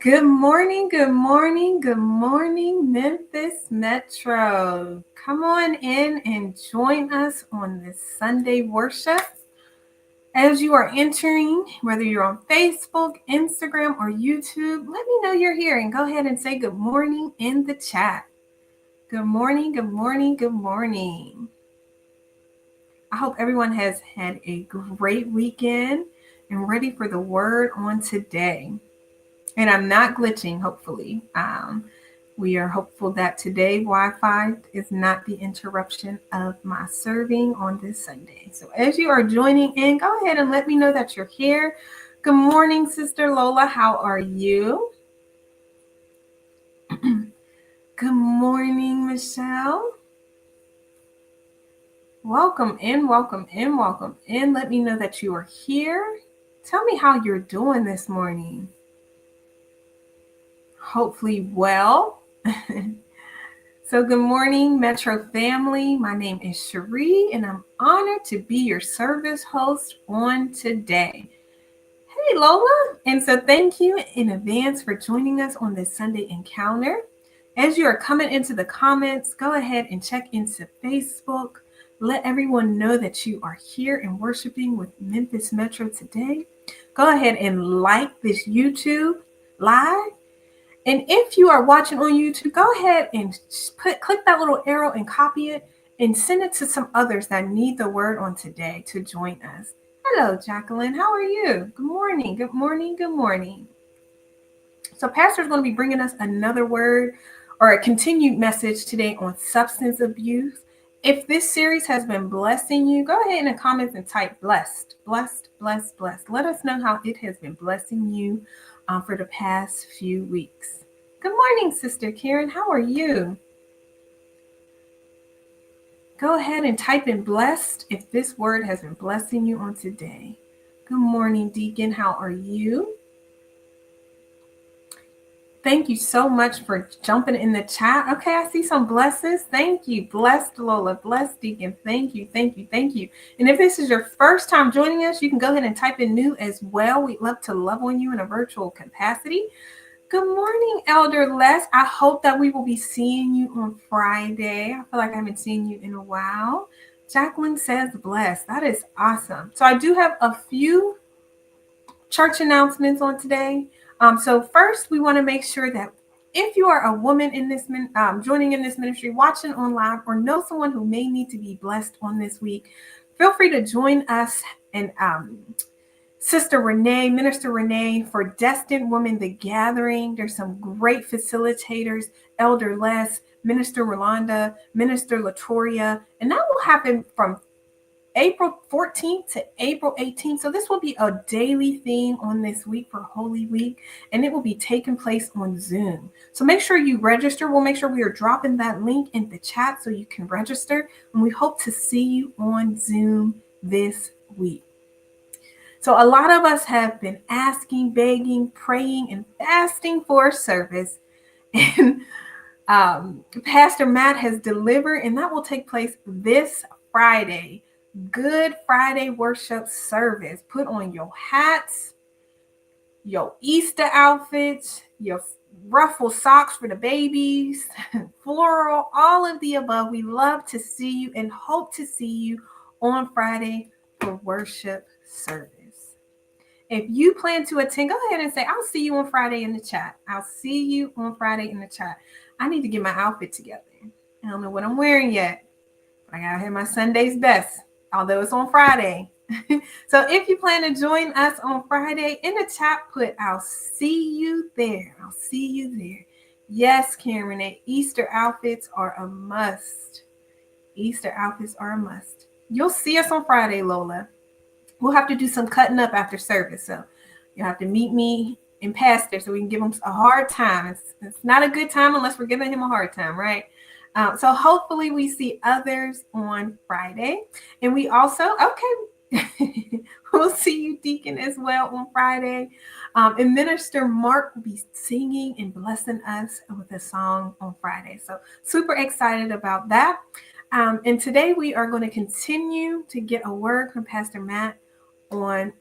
Good morning, good morning, good morning, Memphis Metro. Come on in and join us on this Sunday worship. As you are entering, whether you're on Facebook, Instagram, or YouTube, let me know you're here and go ahead and say good morning in the chat. Good morning, good morning, good morning. I hope everyone has had a great weekend and ready for the word on today. And I'm not glitching, hopefully. We are hopeful that today Wi-Fi is not the interruption of my serving on this Sunday. So as you are joining in, go ahead and let me know that you're here. Good morning, Sister Lola. How are you? Good morning, Michelle. Welcome in, welcome in, welcome in. Let me know that you are here. Tell me how you're doing this morning. Hopefully well. So good morning, Metro family. My name is Cherie, and I'm honored to be your service host on today. Hey, Lola. And so thank you in advance for joining us on this Sunday encounter. As you are coming into the comments, go ahead and check into Facebook. Let everyone know that you are here and worshiping with Memphis Metro today. Go ahead and like this YouTube live. And if you are watching on YouTube, go ahead and click that little arrow and copy it and send it to some others that need the word on today to join us. Hello, Jacqueline. How are you? Good morning. Good morning. Good morning. So Pastor is going to be bringing us another word or a continued message today on substance abuse. If this series has been blessing you, go ahead in the comments and type blessed, blessed, blessed, blessed. Let us know how it has been blessing you for the past few weeks. Good morning, Sister Karen. How are you? Go ahead and type in blessed if this word has been blessing you on today. Good morning, Deacon. How are you? Thank you so much for jumping in the chat. Okay, I see some blessings. Thank you. Blessed Lola, blessed Deacon. Thank you, thank you, thank you. And if this is your first time joining us, you can go ahead and type in new as well. We'd love to love on you in a virtual capacity. Good morning, Elder Les. I hope that we will be seeing you on Friday. I feel like I haven't seen you in a while. Jacqueline says blessed. That is awesome. So I do have a few church announcements on today. So first, we want to make sure that if you are a woman in this joining in this ministry, watching online, or know someone who may need to be blessed on this week, feel free to join us and Sister Renee, Minister Renee, for Destined Women, The Gathering. There's some great facilitators, Elder Les, Minister Rolanda, Minister Latoria, and that will happen from April 14th to April 18th. So this will be a daily theme on this week for Holy Week, and it will be taking place on Zoom. So make sure you register. We'll make sure we are dropping that link in the chat so you can register, and we hope to see you on Zoom this week. So a lot of us have been asking, begging, praying, and fasting for service, and Pastor Matt has delivered, and that will take place this Friday. Good Friday worship service. Put on your hats, your Easter outfits, your ruffle socks for the babies, floral, all of the above. We love to see you and hope to see you on Friday for worship service. If you plan to attend, go ahead and say, I'll see you on Friday in the chat. I'll see you on Friday in the chat. I need to get my outfit together. I don't know what I'm wearing yet, but I gotta have my Sunday's best, although it's on Friday. So if you plan to join us on Friday, in the chat, put, I'll see you there. I'll see you there. Yes, Karen, Easter outfits are a must. Easter outfits are a must. You'll see us on Friday, Lola. We'll have to do some cutting up after service. So you'll have to meet me and Pastor so we can give him a hard time. It's not a good time unless we're giving him a hard time, right? So hopefully we see others on Friday. And we also, we'll see you, Deacon, as well on Friday. And Minister Mark will be singing and blessing us with a song on Friday. So super excited about that. And today we are going to continue to get a word from Pastor Matt on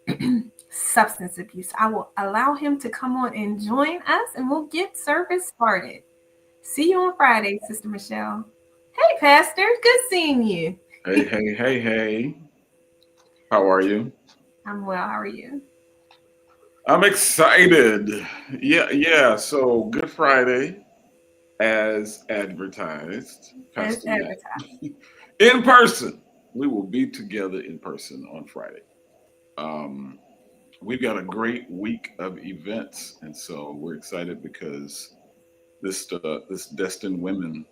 substance abuse. I will allow him to come on and join us, and we'll get service started. See you on Friday, Sister Michelle. Hey, Pastor. Good seeing you. Hey. How are you? I'm well. How are you? I'm excited. Yeah. So, Good Friday, as advertised, As Pastor Matt, advertised. in person. We will be together in person on Friday. Um, we've got a great week of events, and so we're excited because this Destined Women,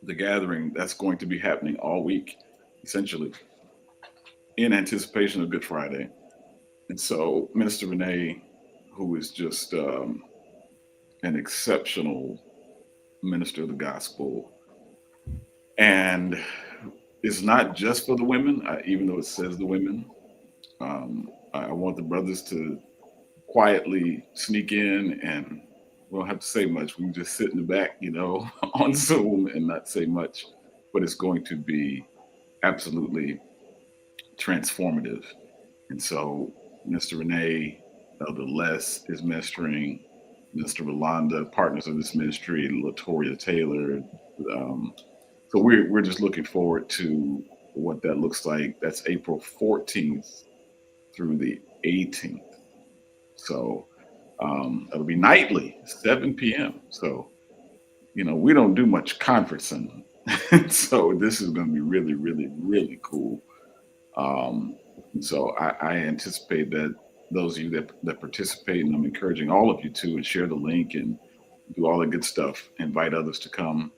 the gathering, that's going to be happening all week, essentially in anticipation of Good Friday. And so Minister Renee, who is just an exceptional minister of the gospel, and it's not just for the women, even though it says the women. I want the brothers to quietly sneak in, and we don't have to say much. We can just sit in the back, on Zoom and not say much. But it's going to be absolutely transformative. And so Mr. Renee, Elder Les is ministering, Mr. Rolanda, partners of this ministry, Latoria Taylor. Um, so we're just looking forward to what that looks like. That's April 14th through the 18th. So it'll be nightly, 7 p.m. So, we don't do much conferencing. So this is going to be really, really, really cool. Um, so I anticipate that those of you that participate, and I'm encouraging all of you to, and share the link and do all the good stuff, invite others to come.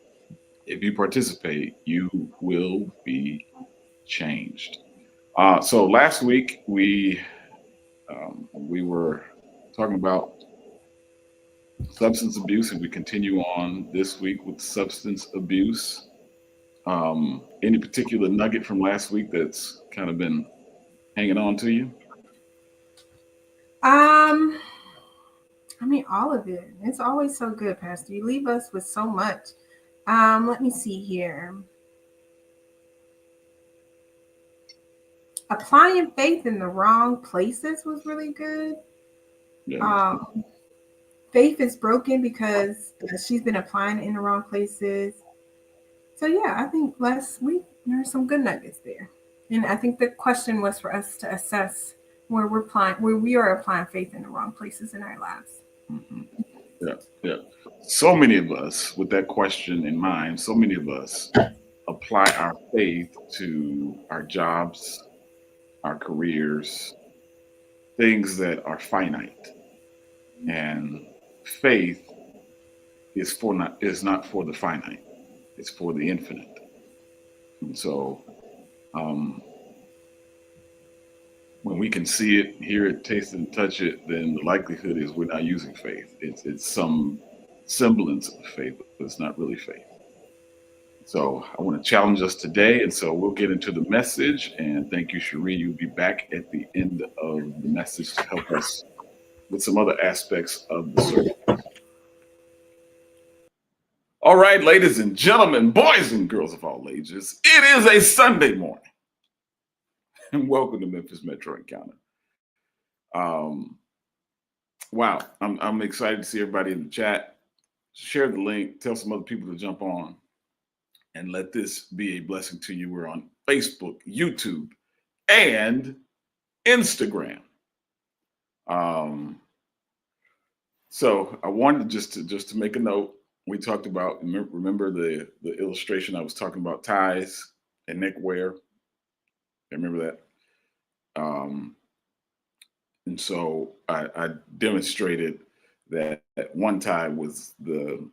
If you participate, you will be changed. So last week we were talking about substance abuse, and we continue on this week with substance abuse. Any particular nugget from last week that's kind of been hanging on to you? Um, I mean, all of it. It's always so good, Pastor. You leave us with so much. Let me see here. Applying faith in the wrong places was really good. Yeah. Um, Faith is broken because she's been applying it in the wrong places. So yeah, I think last week there's some good nuggets there. And I think the question was for us to assess where we are applying faith in the wrong places in our lives. hmm Yeah. So many of us, with that question in mind, so many of us apply our faith to our jobs, our careers, things that are finite. And faith is not for the finite; it's for the infinite. And so, um, when we can see it, hear it, taste it, and touch it, then the likelihood is we're not using faith. It's some semblance of faith, but it's not really faith. So I want to challenge us today. And so we'll get into the message. And thank you, Cherie. You'll be back at the end of the message to help us with some other aspects of the service. All right, ladies and gentlemen, boys and girls of all ages, it is a Sunday morning. And welcome to Memphis Metro Encounter. Um, wow, I'm excited to see everybody in the chat. Share the link, tell some other people to jump on, and let this be a blessing to you. We're on Facebook, YouTube, and Instagram. Um, so I wanted just to make a note. We talked about, remember the illustration I was talking about, ties and neckwear. Remember that? And so I demonstrated that one tie was the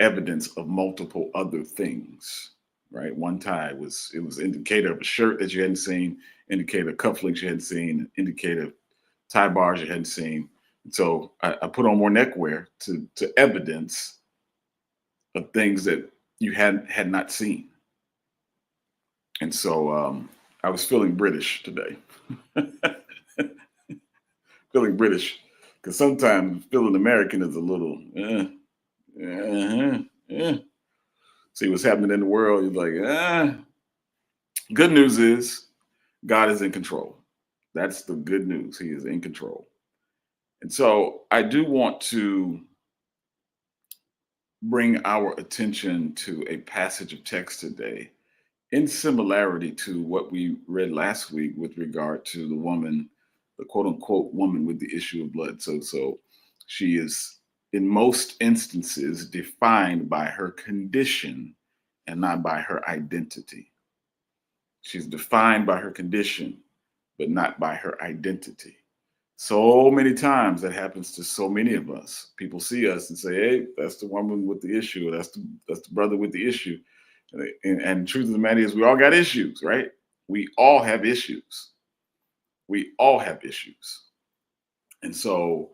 evidence of multiple other things, right? One tie was indicator of a shirt that you hadn't seen, indicator of cufflinks you hadn't seen, indicator of tie bars you hadn't seen. And so I put on more neckwear to evidence of things that you had not seen. And so I was feeling British today. Feeling British, because sometimes feeling American is a little see what's happening in the world. You're like, Good news is God is in control. That's the good news. He is in control. And so I do want to bring our attention to a passage of text today in similarity to what we read last week with regard to the woman, the quote unquote woman with the issue of blood. So she is in most instances defined by her condition and not by her identity. She's defined by her condition, but not by her identity. So many times that happens to so many of us. People see us and say, "Hey, that's the woman with the issue. Or that's the brother with the issue." And the truth of the matter is, we all got issues, right? We all have issues. We all have issues. And so,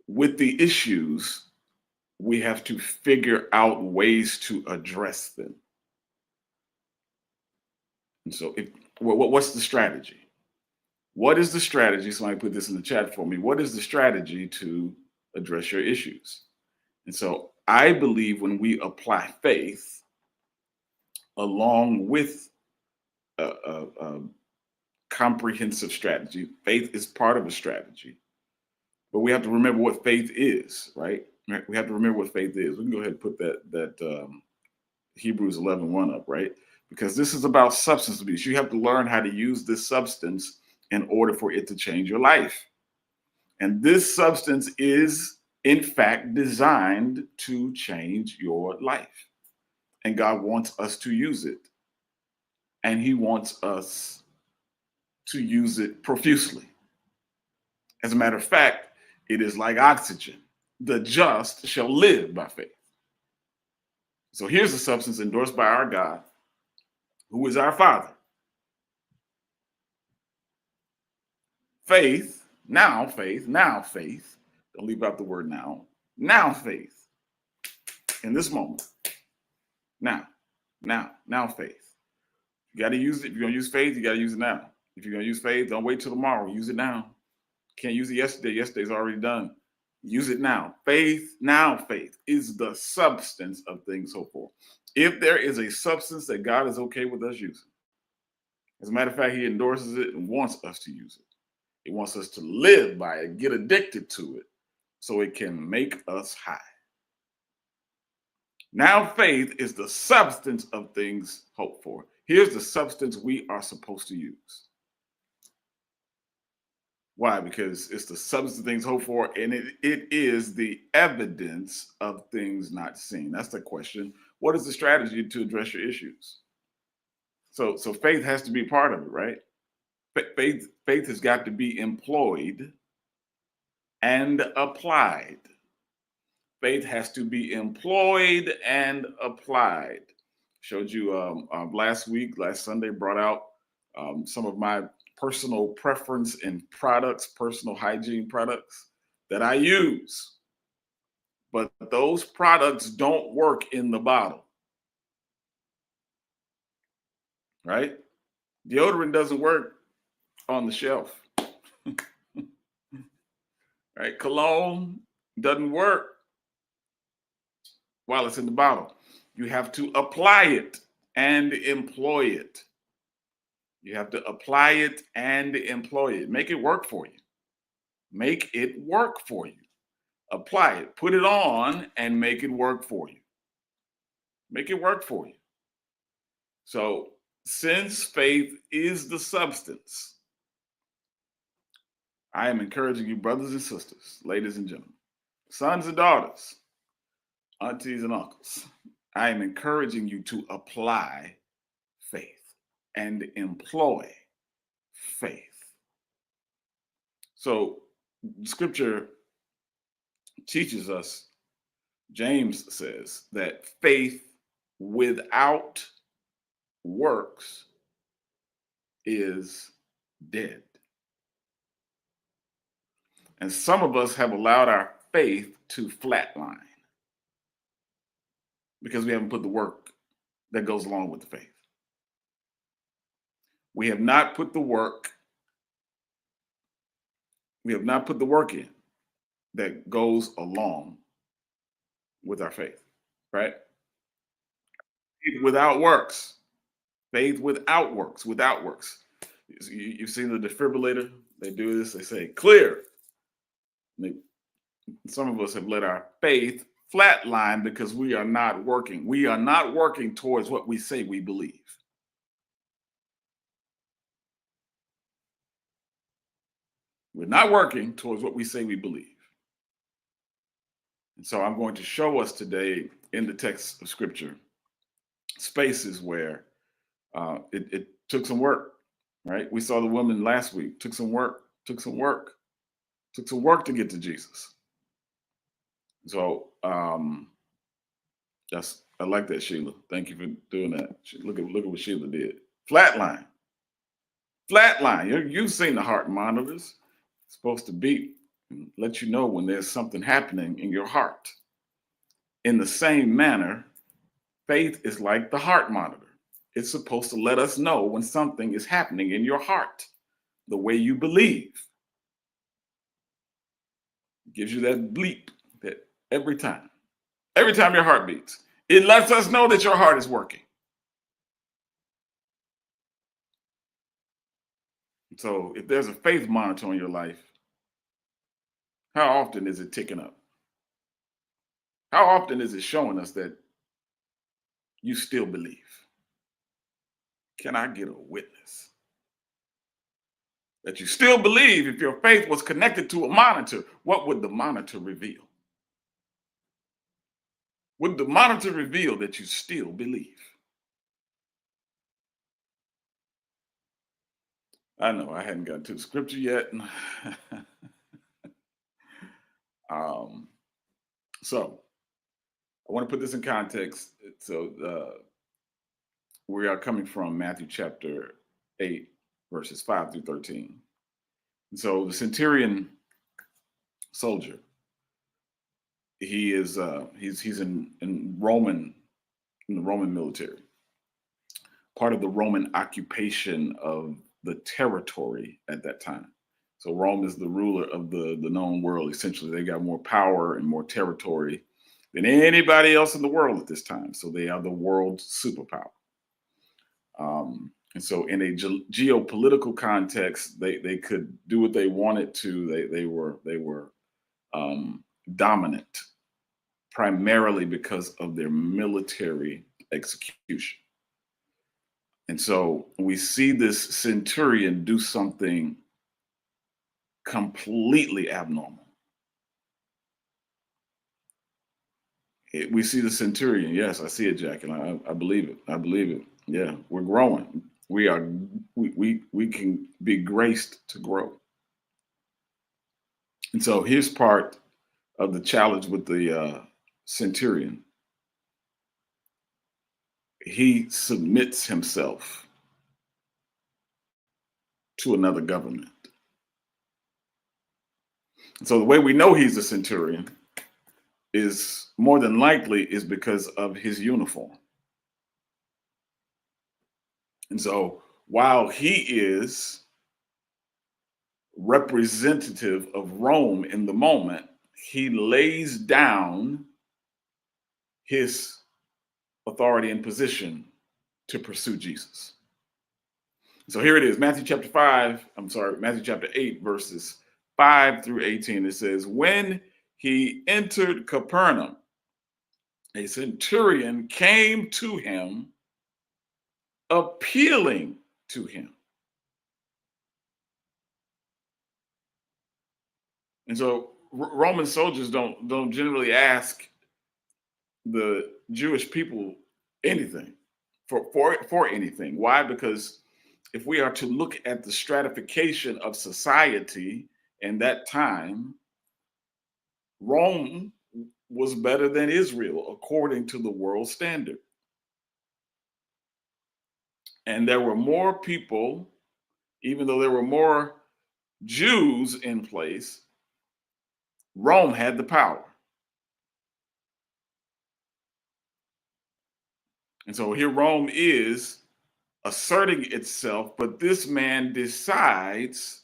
with the issues, we have to figure out ways to address them. And so, what's the strategy? What is the strategy? Somebody put this in the chat for me. What is the strategy to address your issues? And so, I believe when we apply faith along with a comprehensive strategy. Faith is part of a strategy, but we have to remember what faith is, right? We have to remember what faith is. We can go ahead and put that Hebrews 11:1 up, right? Because this is about substance abuse. You have to learn how to use this substance in order for it to change your life. And this substance is, in fact, designed to change your life. And God wants us to use it. And He wants us to use it profusely. As a matter of fact, it is like oxygen. The just shall live by faith. So here's a substance endorsed by our God, who is our Father. Faith, now faith, now faith. Don't leave out the word now. Now faith. In this moment. Now faith. You got to use it. If you're going to use faith, you got to use it now. If you're going to use faith, don't wait till tomorrow. Use it now. Can't use it yesterday. Yesterday's already done. Use it now. Faith, now faith is the substance of things hoped for. If there is a substance that God is okay with us using, as a matter of fact, He endorses it and wants us to use it. He wants us to live by it, get addicted to it, so it can make us high. Now faith is the substance of things hoped for. Here's the substance we are supposed to use. Why? Because it's the substance of things hoped for, and it is the evidence of things not seen. That's the question. What is the strategy to address your issues? So faith has to be part of it, right? Faith has got to be employed and applied. Faith has to be employed and applied. Showed you last Sunday, brought out some of my personal preference in products, personal hygiene products that I use. But those products don't work in the bottle, right? Deodorant doesn't work on the shelf, right? Cologne doesn't work while it's in the bottle. You have to apply it and employ it. You have to apply it and employ it. Make it work for you. Make it work for you. Apply it, put it on, and make it work for you. Make it work for you. So, since faith is the substance, I am encouraging you, brothers and sisters, ladies and gentlemen, sons and daughters, aunties and uncles, I am encouraging you to apply faith and employ faith. So, Scripture teaches us, James says, that faith without works is dead. And some of us have allowed our faith to flatline because we haven't put the work that goes along with the faith. We have not put the work. We have not put the work in that goes along with our faith, right? Faith without works. Faith without works. Without works. You've seen the defibrillator. They do this, they say, clear. Some of us have let our faith flatline because we are not working. We are not working towards what we say we believe. We're not working towards what we say we believe. And so I'm going to show us today in the text of scripture spaces where it took some work, right? We saw the woman last week, took some work to get to Jesus. So I like that, Sheila. Thank you for doing that. Look at what Sheila did. Flatline. You've seen the heart monitors. It's supposed to beep and let you know when there's something happening in your heart. In the same manner, faith is like the heart monitor. It's supposed to let us know when something is happening in your heart, the way you believe. It gives you that bleep that every time your heart beats, it lets us know that your heart is working. So if there's a faith monitor in your life, how often is it ticking up? How often is it showing us that you still believe? Can I get a witness that you still believe? If your faith was connected to a monitor, what would the monitor reveal? Would the monitor reveal that you still believe? I know I hadn't gotten to the scripture yet. So I want to put this in context. So we are coming from Matthew chapter 8, verses 5 through 13. And so the centurion soldier, he's in the Roman military, part of the Roman occupation of the territory at that time. So Rome is the ruler of the known world. Essentially, they got more power and more territory than anybody else in the world at this time. So they are the world superpower. And so in a geopolitical context, they could do what they wanted to. They were dominant, primarily because of their military execution. And so we see this centurion do something completely abnormal. We see the centurion. Yes, I see it, Jack, and I believe it. I believe it. Yeah, we're growing. We can be graced to grow. And so here's part of the challenge with the centurion. He submits himself to another government. So the way we know he's a centurion is more than likely is because of his uniform. And so while he is representative of Rome in the moment, he lays down his authority and position to pursue Jesus. So here it is, Matthew chapter 8, verses 5 through 18. It says, when he entered Capernaum, a centurion came to him, appealing to him. And so Roman soldiers don't generally ask the Jewish people anything for anything. Why? Because if we are to look at the stratification of society in that time, Rome was better than Israel according to the world standard. And there were more people, even though there were more Jews in place, Rome had the power. And so here Rome is asserting itself, but this man decides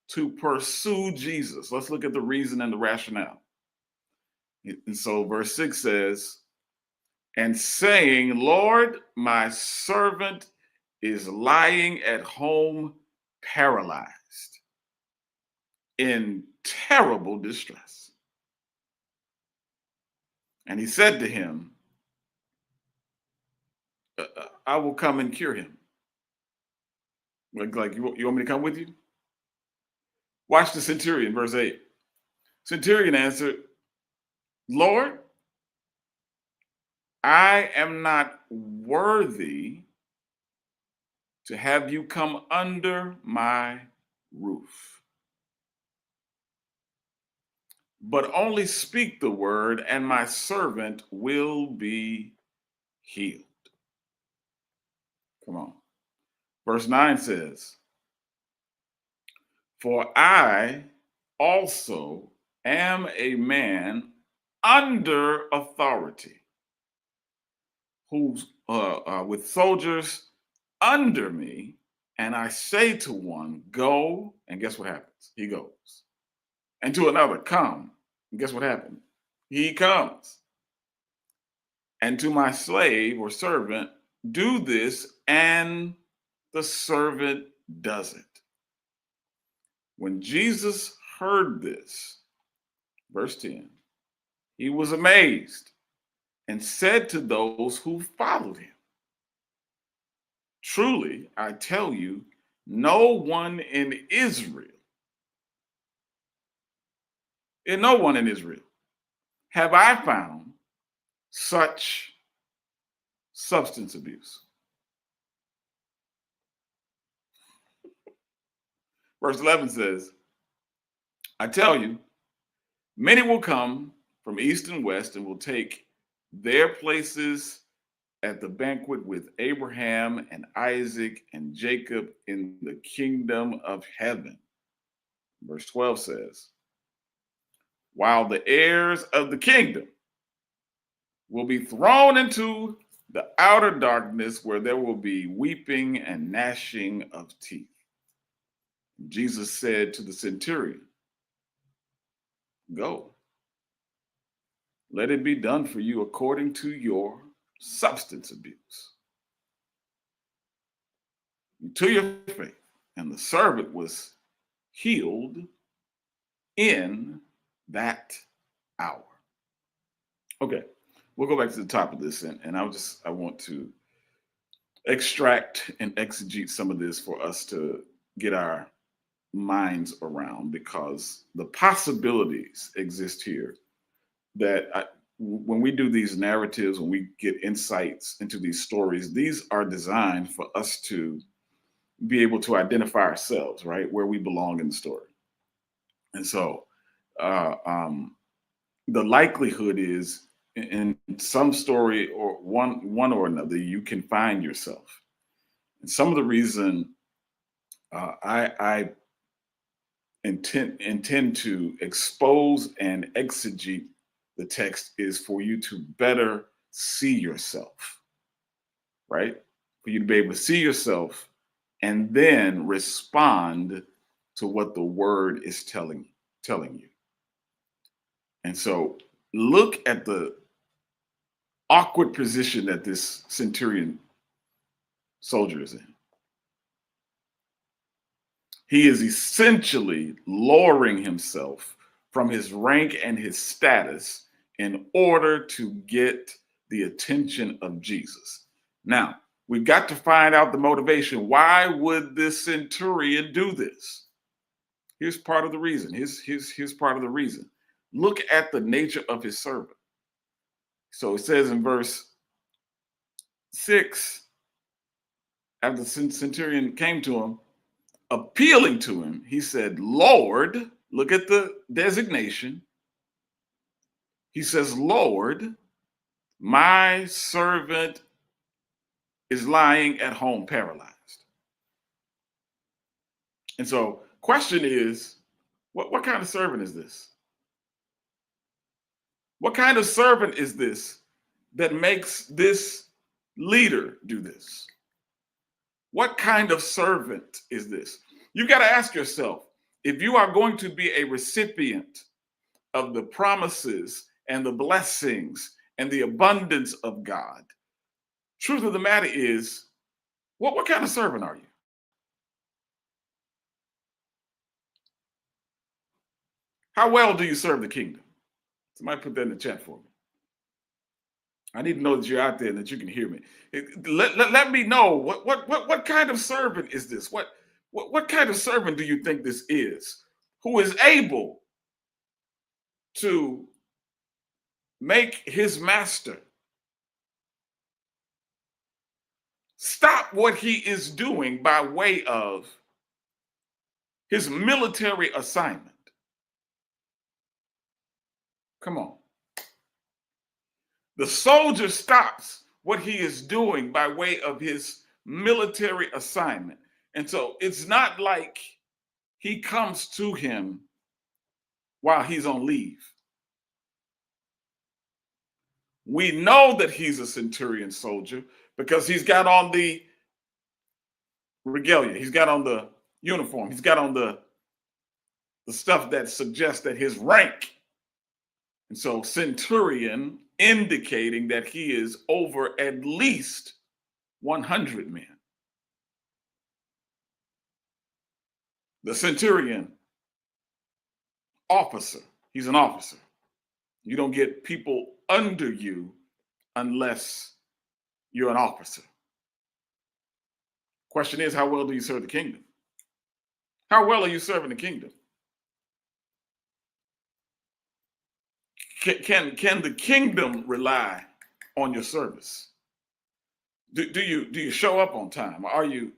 to pursue Jesus. Let's look at the reason and the rationale. And so verse 6 says, and saying, Lord, my servant is lying at home paralyzed. in terrible distress. And he said to him, I will come and cure him. Like you want me to come with you? Watch the centurion, verse 8. Centurion answered, Lord, I am not worthy to have you come under my roof. But only speak the word, and my servant will be healed. Come on. Verse 9 says, For I also am a man under authority, who's with soldiers under me, and I say to one, go, and guess what happens? He goes. And to another, come, and guess what happened? He comes. And to my slave or servant, do this, and the servant does it. When Jesus heard this, verse 10, he was amazed and said to those who followed him, truly, I tell you, no one in Israel have I found such substance abuse. Verse 11 says, I tell you, many will come from east and west and will take their places at the banquet with Abraham and Isaac and Jacob in the kingdom of heaven. Verse 12 says, while the heirs of the kingdom will be thrown into the outer darkness where there will be weeping and gnashing of teeth. Jesus said to the centurion, go, let it be done for you according to your substance abuse. To your faith. And the servant was healed in that hour. Okay, we'll go back to the top of this, and I want to extract and exegete some of this for us to get our minds around, because the possibilities exist here that when we do these narratives, when we get insights into these stories, these are designed for us to be able to identify ourselves, right, where we belong in the story. And so the likelihood is in some story or one or another, you can find yourself. And some of the reason I intend to expose and exegete the text is for you to better see yourself, right? For you to be able to see yourself and then respond to what the word is telling you. And so look at the awkward position that this centurion soldier is in. He is essentially lowering himself from his rank and his status in order to get the attention of Jesus. Now, we've got to find out the motivation. Why would this centurion do this? Here's part of the reason. Here's part of the reason. Look at the nature of his servant. So it says in verse 6, after the centurion came to him, appealing to him, he said, Lord, look at the designation. He says, Lord, my servant is lying at home paralyzed. And so question is, what kind of servant is this? What kind of servant is this that makes this leader do this? What kind of servant is this? You got to ask yourself, if you are going to be a recipient of the promises and the blessings and the abundance of God, truth of the matter is, what kind of servant are you? How well do you serve the kingdom? Somebody put that in the chat for me. I need to know that you're out there and that you can hear me. Let me know what kind of servant is this? What kind of servant do you think this is, who is able to make his master stop what he is doing by way of his military assignment? Come on. The soldier stops what he is doing by way of his military assignment. And so it's not like he comes to him while he's on leave. We know that he's a centurion soldier because he's got on the regalia, he's got on the uniform, he's got on the stuff that suggests that his rank. And so centurion indicating that he is over at least 100 men. The centurion officer, he's an officer. You don't get people under you unless you're an officer. Question is, how well do you serve the kingdom? How well are you serving the kingdom? Can the kingdom rely on your service? Do you show up on time? Are you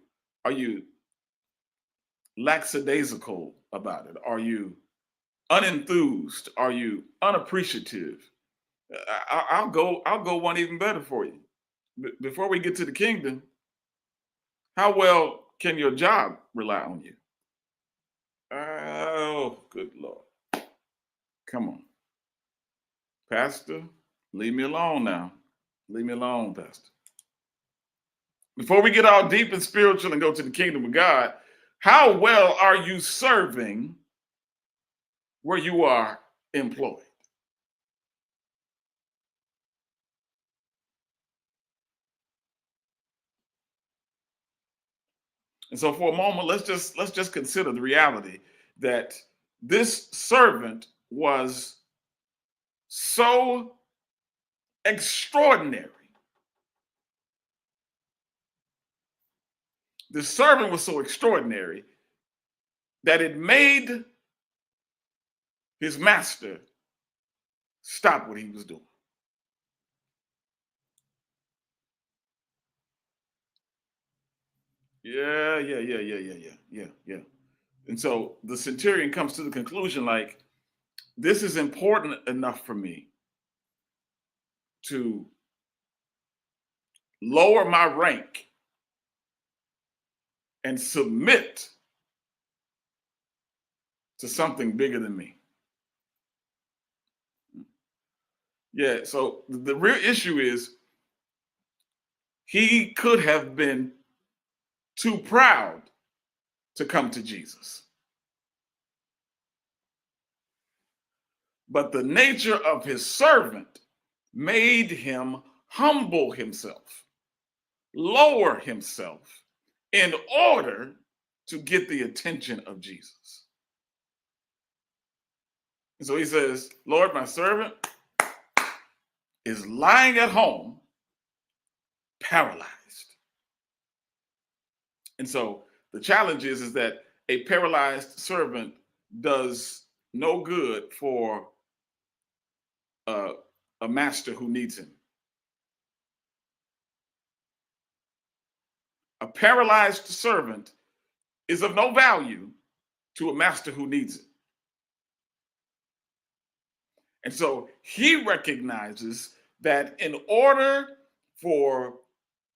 lackadaisical about it? Are you unenthused? Are you unappreciative? I'll go one even better for you. Before we get to the kingdom, how well can your job rely on you? Oh, good Lord. Come on. Pastor, leave me alone now. Leave me alone, Pastor. Before we get all deep and spiritual and go to the kingdom of God, how well are you serving where you are employed? And so for a moment, let's just consider the reality that this servant was so extraordinary. The servant was so extraordinary that it made his master stop what he was doing. Yeah. And so the centurion comes to the conclusion, like, this is important enough for me to lower my rank and submit to something bigger than me. Yeah, so the real issue is he could have been too proud to come to Jesus. But the nature of his servant made him humble himself, lower himself in order to get the attention of Jesus. And so he says, Lord, my servant is lying at home, paralyzed. And so the challenge is that a paralyzed servant does no good for a master who needs him. A paralyzed servant is of no value to a master who needs it. And so he recognizes that in order for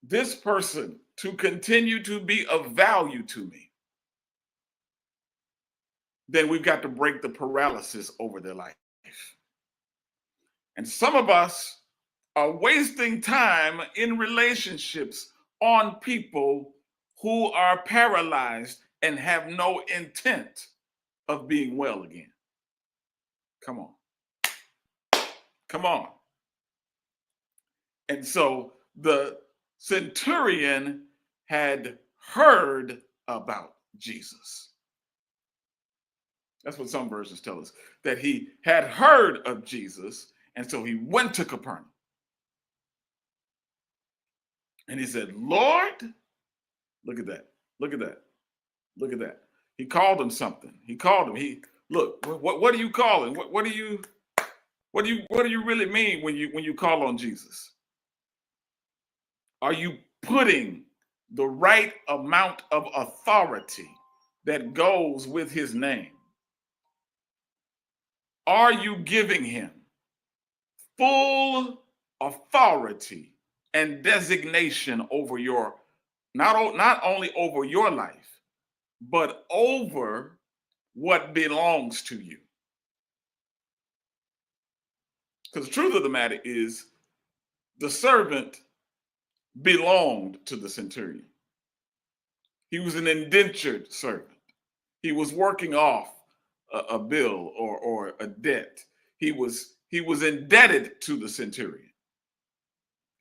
this person to continue to be of value to me, then we've got to break the paralysis over their life. And some of us are wasting time in relationships on people who are paralyzed and have no intent of being well again. Come on. Come on. And so the centurion had heard about Jesus. That's what some versions tell us, that he had heard of Jesus, and so he went to Capernaum. And he said, Lord, look at that, look at that, look at that. He called him something. He called him. Look, what do you call him? What do you really mean when you call on Jesus? Are you putting the right amount of authority that goes with his name? Are you giving him full authority and designation over your, not only over your life, but over what belongs to you? Because the truth of the matter is, the servant belonged to the centurion. He was an indentured servant. He was working off a bill or a debt. He was indebted to the centurion.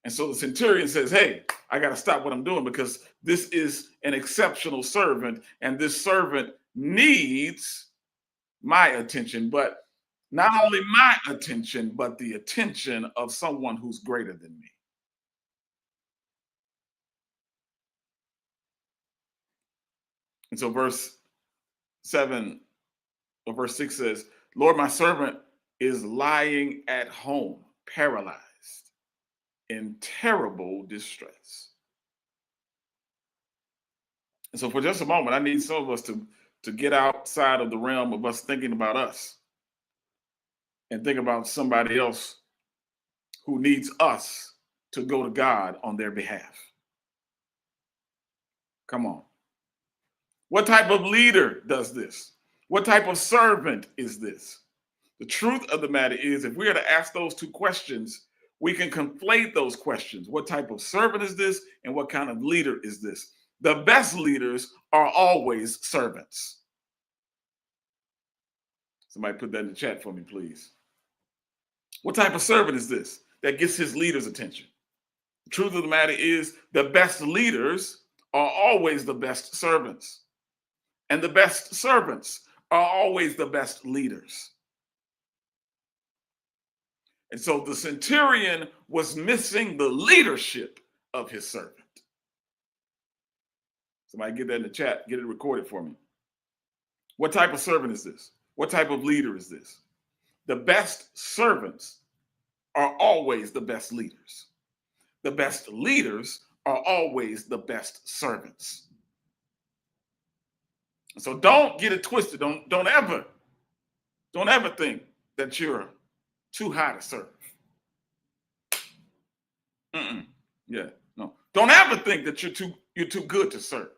And so the centurion says, hey, I got to stop what I'm doing because this is an exceptional servant, and this servant needs my attention, but not only my attention, but the attention of someone who's greater than me. And so verse 7 or verse 6 says, Lord, my servant is lying at home, paralyzed, in terrible distress. And so for just a moment, I need some of us to get outside of the realm of us thinking about us and think about somebody else who needs us to go to God on their behalf. Come on. What type of leader does this? What type of servant is this? The truth of the matter is, if we are to ask those two questions, we can conflate those questions. What type of servant is this, and what kind of leader is this? The best leaders are always servants. Somebody put that in the chat for me, please. What type of servant is this that gets his leader's attention? The truth of the matter is, the best leaders are always the best servants. And the best servants are always the best leaders. And so the centurion was missing the leadership of his servant. Somebody get that in the chat, get it recorded for me. What type of servant is this? What type of leader is this? The best servants are always the best leaders. The best leaders are always the best servants. So don't get it twisted. Don't ever think that you're too high to serve. Yeah, no. Don't ever think that you're too good to serve.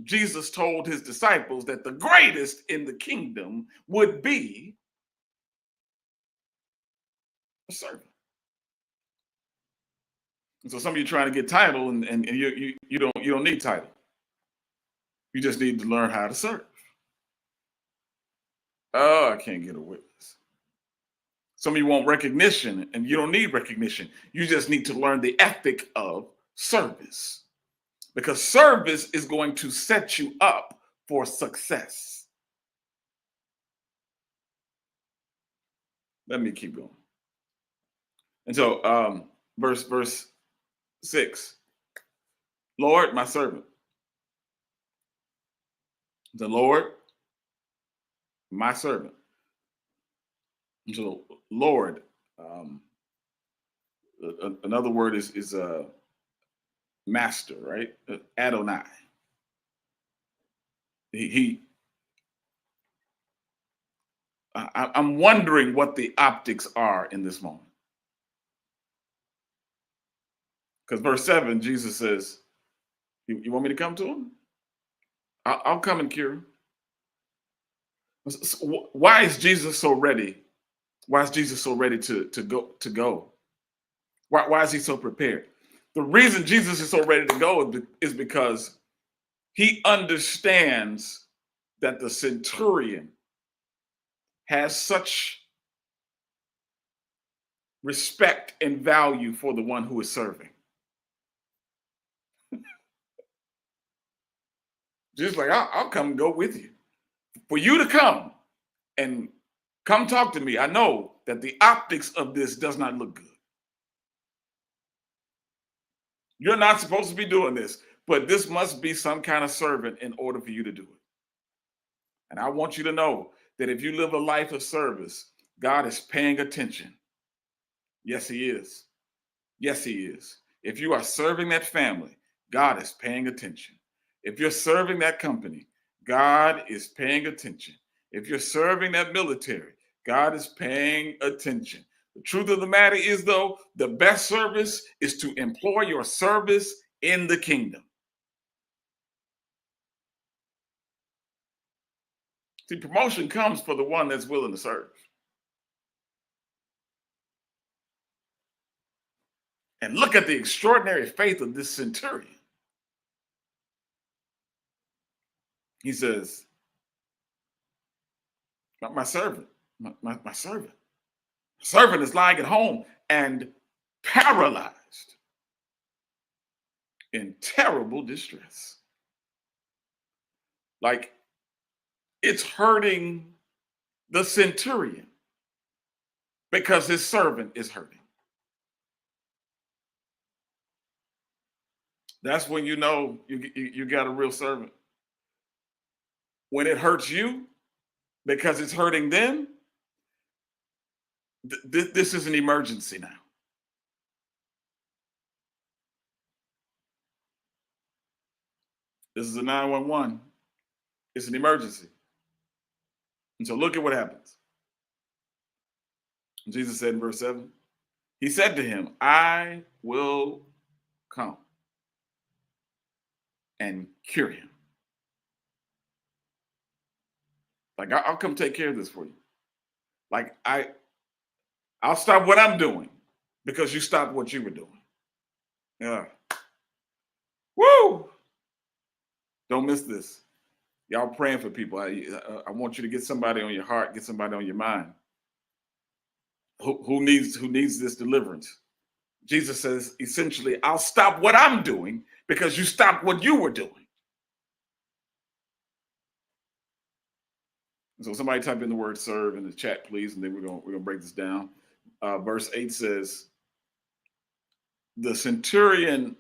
Jesus told his disciples that the greatest in the kingdom would be a servant. And so some of you trying to get title, and you don't need title. You just need to learn how to serve. Oh, I can't get a witness. Some of you want recognition, and you don't need recognition. You just need to learn the ethic of service, because service is going to set you up for success. Let me keep going. And so verse 6, Lord, my servant. The Lord, my servant. And so Lord, another word is master, right? Adonai. I'm wondering what the optics are in this moment. Because verse 7, Jesus says, you want me to come to him? I'll come and cure him. Why is Jesus so ready? Why is Jesus so ready to go? Why is he so prepared? The reason Jesus is so ready to go is because he understands that the centurion has such respect and value for the one who is serving. Jesus like, I'll come and go with you. For you to come and come talk to me. I know that the optics of this does not look good. You're not supposed to be doing this, but this must be some kind of servant in order for you to do it. And I want you to know that if you live a life of service, God is paying attention. Yes, he is. Yes, he is. If you are serving that family, God is paying attention. If you're serving that company, God is paying attention. If you're serving that military, God is paying attention. The truth of the matter is, though, the best service is to employ your service in the kingdom. See, promotion comes for the one that's willing to serve. And look at the extraordinary faith of this centurion. He says, my servant, my servant. Servant is lying at home and paralyzed in terrible distress. Like it's hurting the centurion because his servant is hurting. That's when you know you got a real servant. When it hurts you because it's hurting them, this is an emergency now. This is a 911. It's an emergency. And so look at what happens. Jesus said in verse 7, he said to him, I will come and cure him. Like, I'll come take care of this for you. Like, I'll stop what I'm doing because you stopped what you were doing. Yeah. Woo! Don't miss this. Y'all praying for people. I want you to get somebody on your heart, get somebody on your mind who needs this deliverance. Jesus says, essentially, I'll stop what I'm doing because you stopped what you were doing. So somebody type in the word serve in the chat, please, and then we're gonna break this down. Verse 8 says, the centurion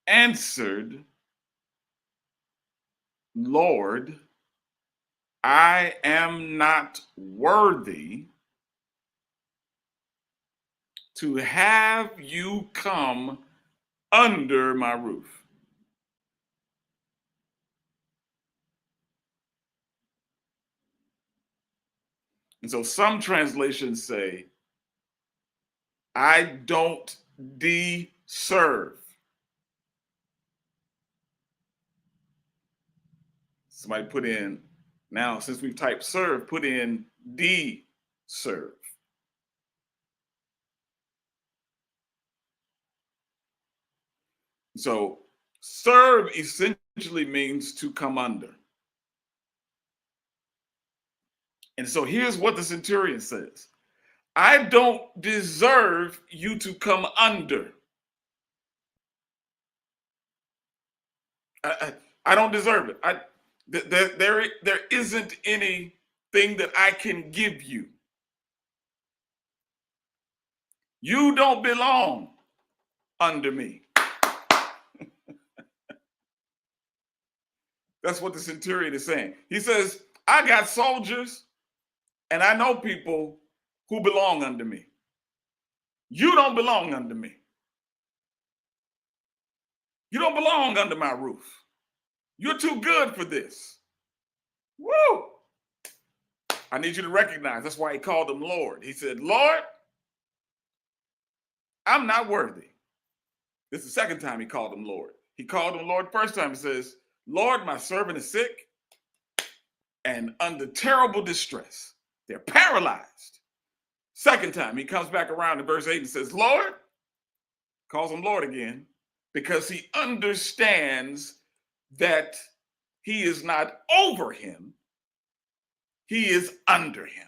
answered, Lord, I am not worthy to have you come under my roof. And so some translations say, I don't deserve. Somebody put in, now since we've typed serve, put in deserve. So serve essentially means to come under. And so here's what the centurion says. I don't deserve you to come under. I don't deserve it. There isn't anything that I can give you. You don't belong under me. That's what the centurion is saying. He says, I got soldiers and I know people who belong under me. You don't belong under me. You don't belong under my roof. You're too good for this. Woo! I need you to recognize that's why he called him Lord. He said, Lord, I'm not worthy. This is the second time he called him Lord. He called him Lord first time. He says, Lord, my servant is sick and under terrible distress. They're paralyzed. Second time, he comes back around in verse 8 and says, Lord, calls him Lord again, because he understands that he is not over him, he is under him.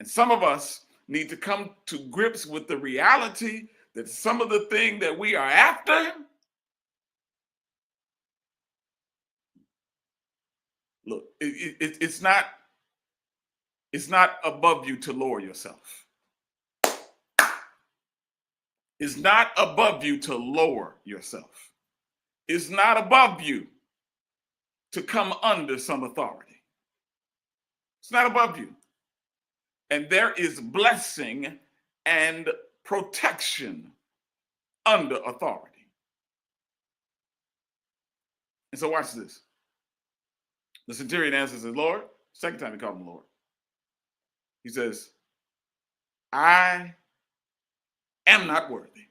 And some of us need to come to grips with the reality that some of the thing that we are after Look, it's not above you to lower yourself. It's not above you to lower yourself. It's not above you to come under some authority. It's not above you. And there is blessing and protection under authority. And so watch this. The centurion answers, Lord, second time he called him Lord. He says, I am not worthy.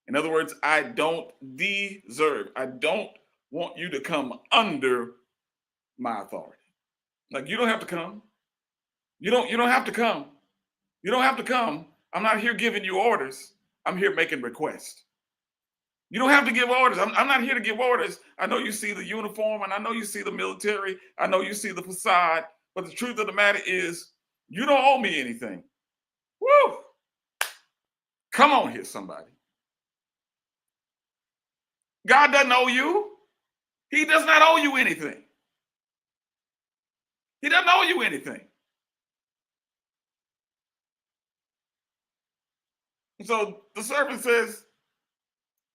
In other words, I don't deserve. I don't want you to come under my authority. Like, you don't have to come. You don't have to come. You don't have to come. I'm not here giving you orders. I'm here making requests. You don't have to give orders. I'm not here to give orders. I know you see the uniform and I know you see the military. I know you see the facade. But the truth of the matter is, you don't owe me anything. Woo! Come on here, somebody. God doesn't owe you. He does not owe you anything. He doesn't owe you anything. And so the servant says,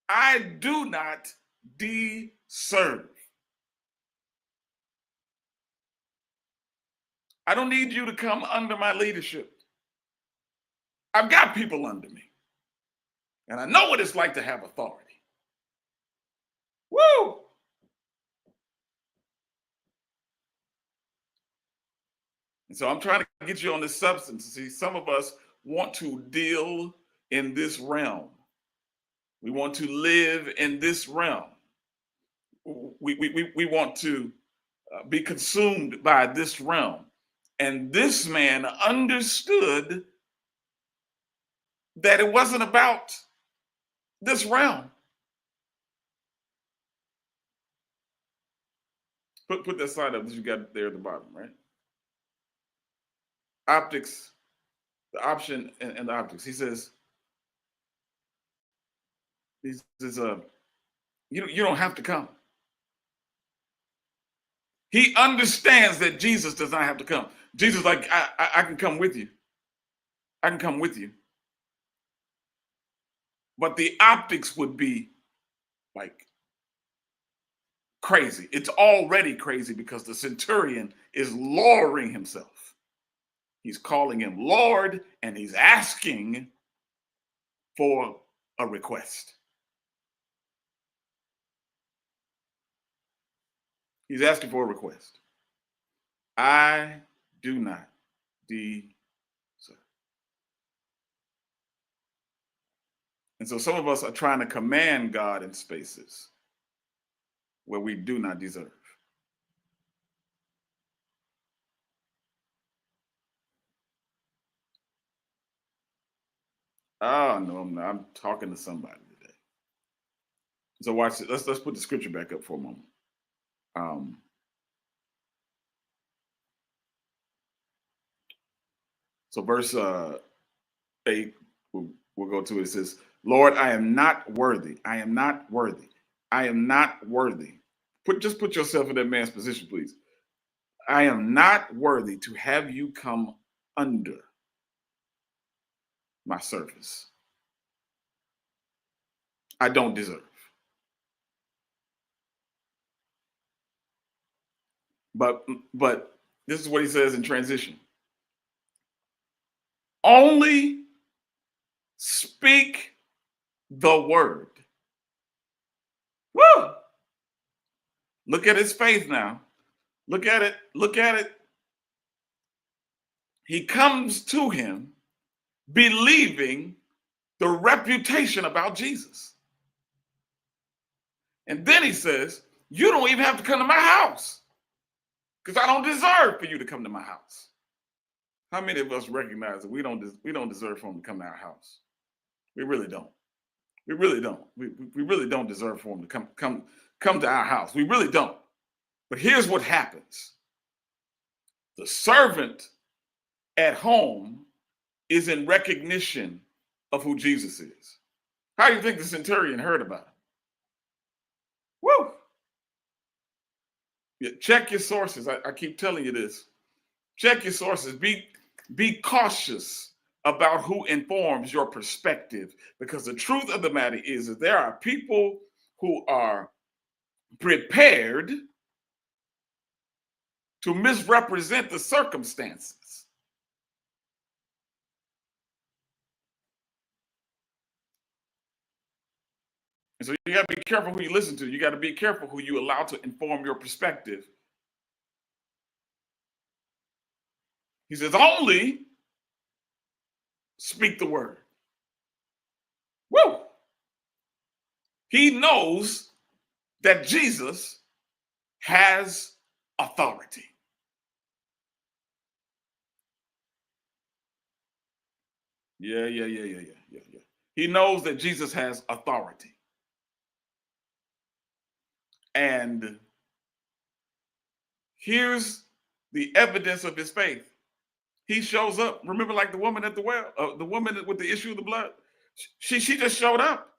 I do not deserve. I don't need you to come under my leadership. I've got people under me. And I know what it's like to have authority. Woo! And so I'm trying to get you on this substance. See, some of us want to deal in this realm. We want to live in this realm. We want to be consumed by this realm. And this man understood that it wasn't about this realm. Put that slide up that you got there at the bottom, right? Optics, the option and the optics. He says, you don't have to come. He understands that Jesus does not have to come. Jesus is like, I can come with you. I can come with you. But the optics would be like crazy. It's already crazy because the centurion is lowering himself. He's calling him Lord and he's asking for a request. He's asking for a request. I do not deserve. And so some of us are trying to command God in spaces where we do not deserve. Oh, no, I'm not. I'm talking to somebody today. So watch it. Let's put the scripture back up for a moment. So verse 8, we'll go to it. It says, Lord, I am not worthy. I am not worthy. I am not worthy. Just put yourself in that man's position, please. I am not worthy to have you come under my service. I don't deserve. But this is what he says in transition. Only speak the word. Woo! Look at his faith now. Look at it. Look at it. He comes to him believing the reputation about Jesus. And then he says, you don't even have to come to my house because I don't deserve for you to come to my house. How many of us recognize that we don't deserve for him to come to our house? We really don't. We really don't. We really don't deserve for him to come to our house. We really don't. But here's what happens. The servant at home is in recognition of who Jesus is. How do you think the centurion heard about it? Woo! Yeah, check your sources. I keep telling you this. Check your sources. Be cautious about who informs your perspective, because the truth of the matter is that there are people who are prepared to misrepresent the circumstances. And so you got to be careful who you listen to. You got to be careful who you allow to inform your perspective. He says, only speak the word. Woo! He knows that Jesus has authority. Yeah. He knows that Jesus has authority. And here's the evidence of his faith. He shows up. Remember, like the woman at the well, the woman with the issue of the blood. She just showed up.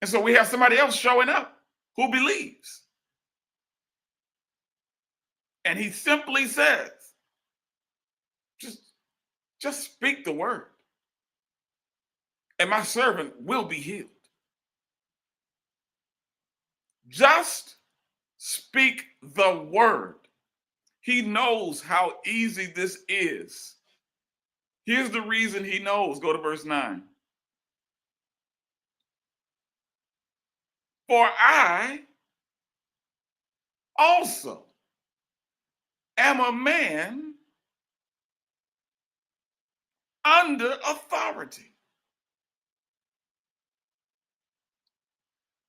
And so we have somebody else showing up who believes. And he simply says, just speak the word, and my servant will be healed. Just speak the word. He knows how easy this is. Here's the reason he knows. Go to verse 9. For I also am a man under authority.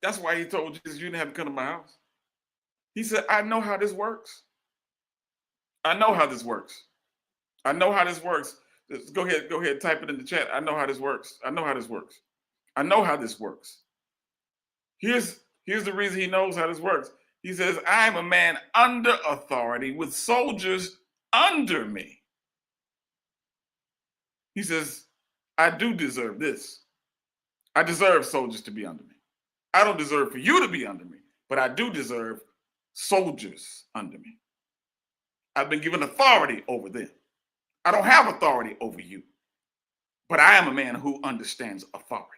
That's why he told Jesus, you didn't have to come to my house. He said, I know how this works. I know how this works. I know how this works. Just go ahead, type it in the chat. I know how this works. I know how this works. I know how this works. Here's the reason he knows how this works. He says, I am a man under authority with soldiers under me. He says, I do deserve this. I deserve soldiers to be under me. I don't deserve for you to be under me, but I do deserve soldiers under me. I've been given authority over them. I don't have authority over you, but I am a man who understands authority.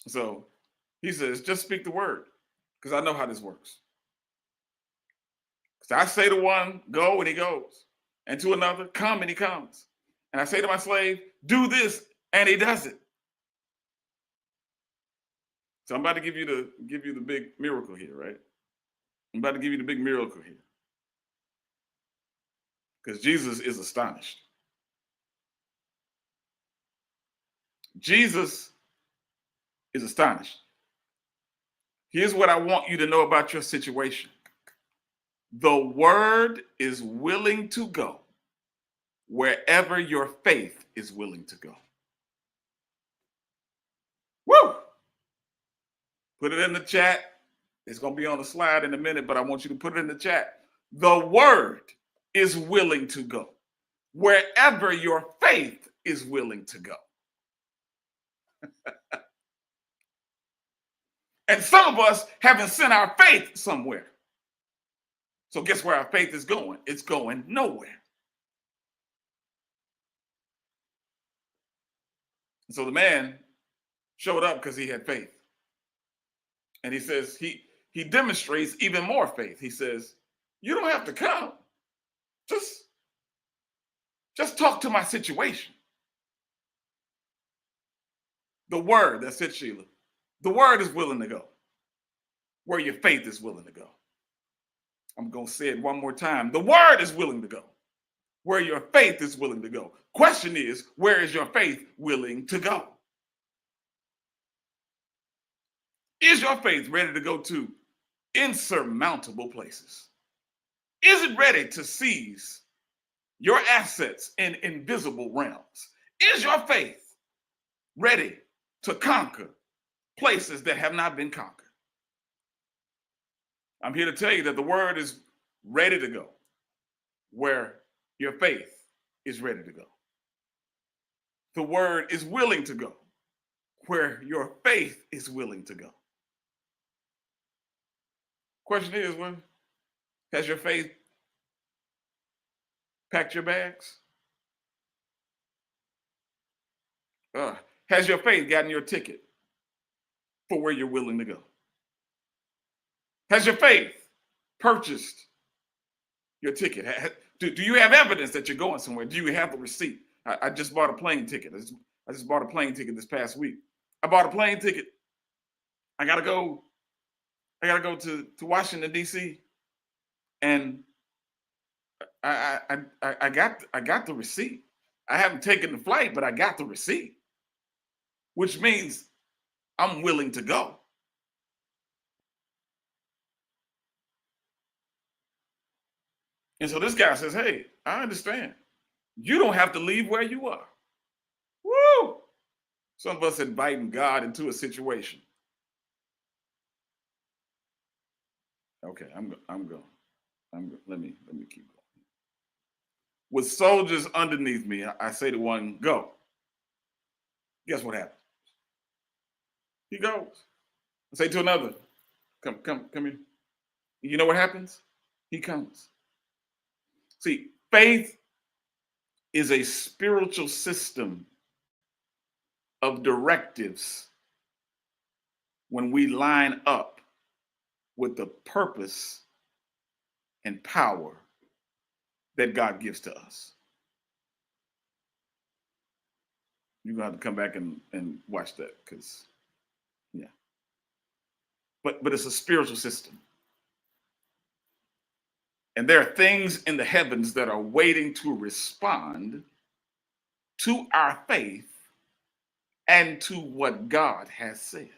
So he says, just speak the word, because I know how this works. Because I say to one, go, and he goes. And to another, come, and he comes. And I say to my slave, do this, and he does it. So I'm about to give you the big miracle here, right? I'm about to give you the big miracle here. Because Jesus is astonished. Jesus is astonished. Here's what I want you to know about your situation. The word is willing to go wherever your faith is willing to go. Woo! Put it in the chat. It's going to be on the slide in a minute, but I want you to put it in the chat. The word is willing to go wherever your faith is willing to go. And some of us haven't sent our faith somewhere. So guess where our faith is going? It's going nowhere. And so the man showed up because he had faith. And he says, he demonstrates even more faith. He says, you don't have to come. Just talk to my situation. The word, that's it, Sheila. The word is willing to go where your faith is willing to go. I'm going to say it one more time. The word is willing to go where your faith is willing to go. Question is, where is your faith willing to go? Is your faith ready to go to insurmountable places? Is it ready to seize your assets in invisible realms? Is your faith ready to conquer places that have not been conquered? I'm here to tell you that the word is ready to go where your faith is ready to go. The word is willing to go where your faith is willing to go. Question is, well, has your faith packed your bags? Uh, has your faith gotten your ticket for where you're willing to go? Has your faith purchased your ticket? Do you have evidence that you're going somewhere? Do you have the receipt? I just bought a plane ticket. I just bought a plane ticket this past week. I bought a plane ticket. I gotta go. I gotta go to Washington D.C. and I got the receipt. I haven't taken the flight, but I got the receipt, which means I'm willing to go. And so this guy says, "Hey, I understand. You don't have to leave where you are." Woo! Some of us inviting God into a situation. Okay, I'm going. Let me keep going. With soldiers underneath me, I say to one, "Go." Guess what happens? He goes. I say to another, come here." You know what happens? He comes. See, faith is a spiritual system of directives when we line up with the purpose and power that God gives to us. You're gonna have to come back and watch that, because yeah. But it's a spiritual system. And there are things in the heavens that are waiting to respond to our faith and to what God has said.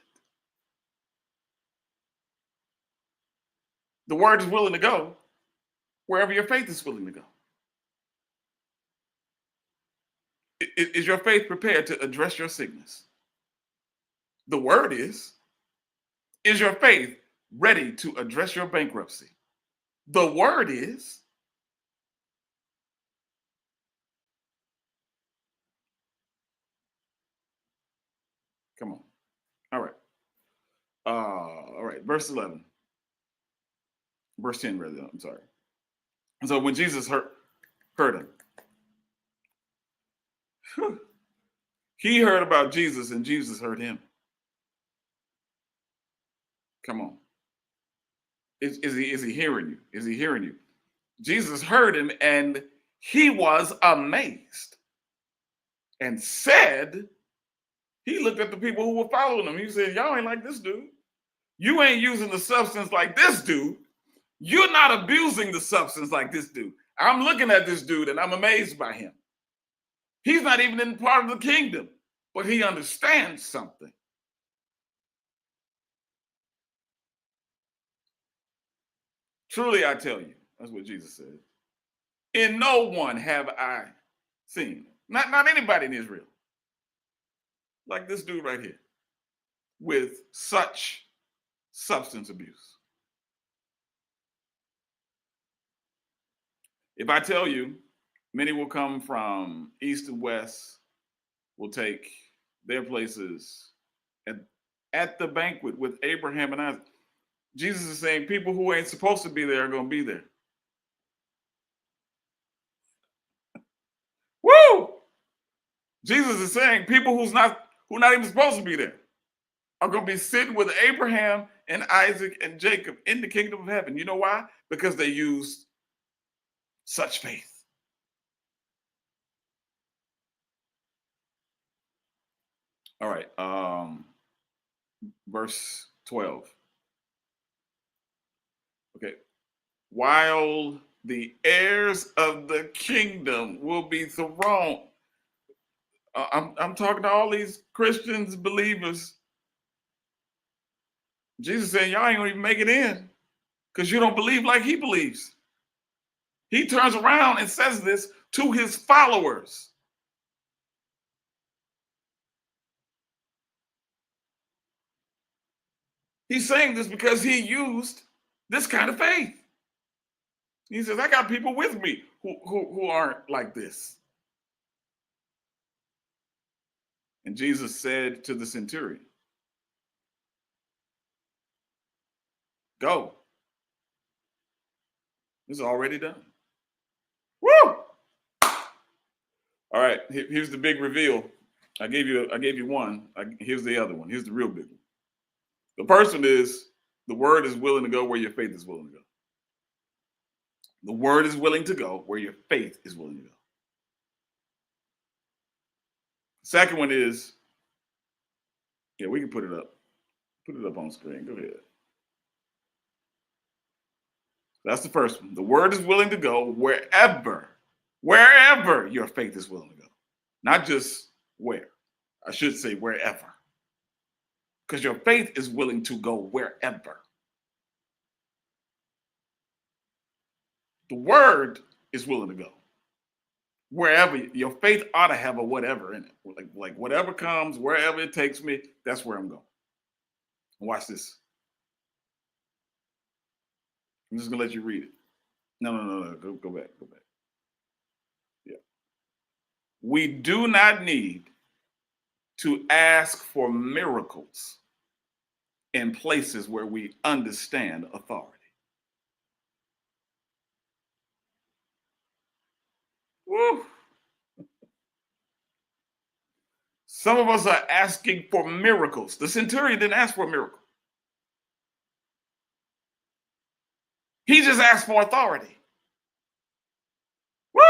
The word is willing to go wherever your faith is willing to go. Is your faith prepared to address your sickness? The word is. Is your faith ready to address your bankruptcy? The word is. Come on. All right. All right. Verse 11. Verse 10, rather. I'm sorry. So when Jesus heard him, he heard about Jesus and Jesus heard him. Come on. Is he hearing you? Is he hearing you? Jesus heard him and he was amazed and said, he looked at the people who were following him. He said, "Y'all ain't like this dude. You ain't using the substance like this dude. You're not abusing the substance like this dude. I'm looking at this dude and I'm amazed by him. He's not even in part of the kingdom, but he understands something." Truly, I tell you, that's what Jesus said. In no one have I seen, not anybody in Israel, like this dude right here, with such substance abuse. If I tell you, many will come from east and west, will take their places at the banquet with Abraham and Isaac. Jesus is saying people who ain't supposed to be there are going to be there. Woo! Jesus is saying people who not even supposed to be there are going to be sitting with Abraham and Isaac and Jacob in the kingdom of heaven. You know why? Because they used such faith. All right. Verse 12. Okay. While the heirs of the kingdom will be thrown. I'm talking to all these Christians, believers. Jesus saying, y'all ain't gonna even make it in because you don't believe like he believes. He turns around and says this to his followers. He's saying this because he used this kind of faith. He says, I got people with me who aren't like this. And Jesus said to the centurion, go It's already done. Woo! All right, here's the big reveal. I gave you one. Here's the other one. Here's the real big one. The first one is the word is willing to go where your faith is willing to go. The word is willing to go where your faith is willing to go. Second one is, yeah, we can put it up. Put it up on screen. Go ahead. That's the first one. The word is willing to go wherever your faith is willing to go. Not just where. I should say wherever. Because your faith is willing to go wherever. The word is willing to go wherever. Your faith ought to have a whatever in it. Like whatever comes, wherever it takes me, that's where I'm going. Watch this. I'm just gonna let you read it. No. Go back. Yeah. We do not need to ask for miracles in places where we understand authority. Woo. Some of us are asking for miracles. The centurion didn't ask for a miracle. He just asked for authority. Woo!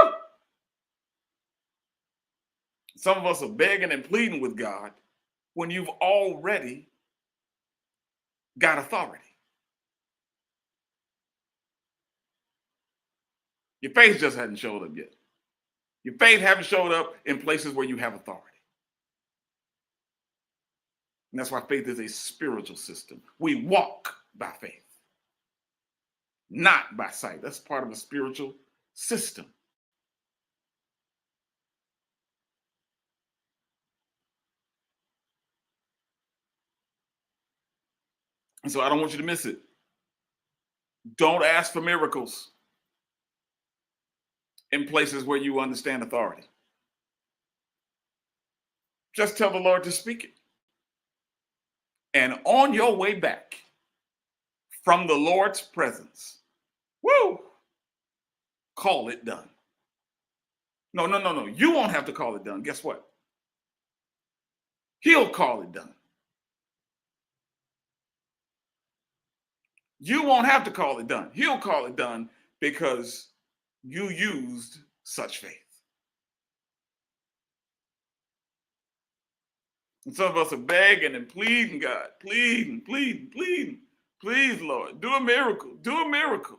Some of us are begging and pleading with God when you've already got authority. Your faith just hasn't showed up yet. Your faith hasn't showed up in places where you have authority. And that's why faith is a spiritual system. We walk by faith, not by sight. That's part of a spiritual system. And so I don't want you to miss it. Don't ask for miracles in places where you understand authority. Just tell the Lord to speak it. And on your way back from the Lord's presence, woo, call it done. No. You won't have to call it done. Guess what? He'll call it done. You won't have to call it done. He'll call it done because you used such faith. And some of us are begging and pleading, God, pleading. Please, Lord, do a miracle. Do a miracle.